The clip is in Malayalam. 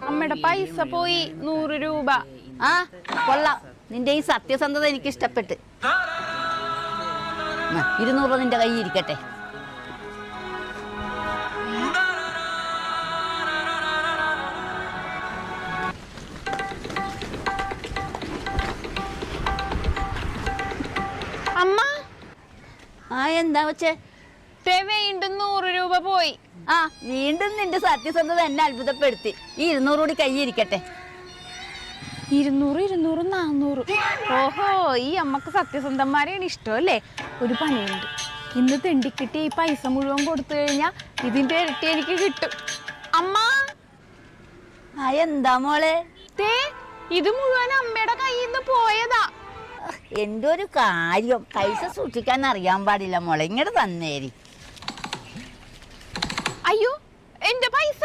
അമ്മയുടെ പൈസ പോയി 100 രൂപ. ആ കൊള്ളാം, നിന്റെ ഈ സത്യസന്ധത എനിക്ക് ഇഷ്ടപ്പെട്ട്. 200 രൂപ നിന്റെ കയ്യിൽ ഇരിക്കട്ടെ. അമ്മ ആ എന്താ വെച്ചേ? വീണ്ടും 100 രൂപ പോയി. ആ വീണ്ടും നിന്റെ സത്യസന്ധത എന്നെ അത്ഭുതപ്പെടുത്തി. ഈ 200 കൂടി കയ്യിൽ ഇരിക്കട്ടെ. 200, 200, 400. ഓഹോ, ഈ അമ്മക്ക് സത്യസന്ധന്മാരെയാണ് ഇഷ്ടമല്ലേ? ഒരു പണിയുണ്ട്, ഇന്ന് തെണ്ടിക്കിട്ടി ഈ പൈസ മുഴുവൻ കൊടുത്തു കഴിഞ്ഞാൽ ഇതിന്റെ ഇരട്ടി എനിക്ക് കിട്ടും. അമ്മ ആ എന്താ മോളെ? ഇത് മുഴുവൻ അമ്മയുടെ കയ്യിൽ നിന്ന് പോയതാ. എന്റെ ഒരു കാര്യം, പൈസ സൂക്ഷിക്കാൻ അറിയാൻ പാടില്ല മോളെ. ഇങ്ങോട്ട് തന്നേരി. അയ്യോ, എന്റെ പൈസ.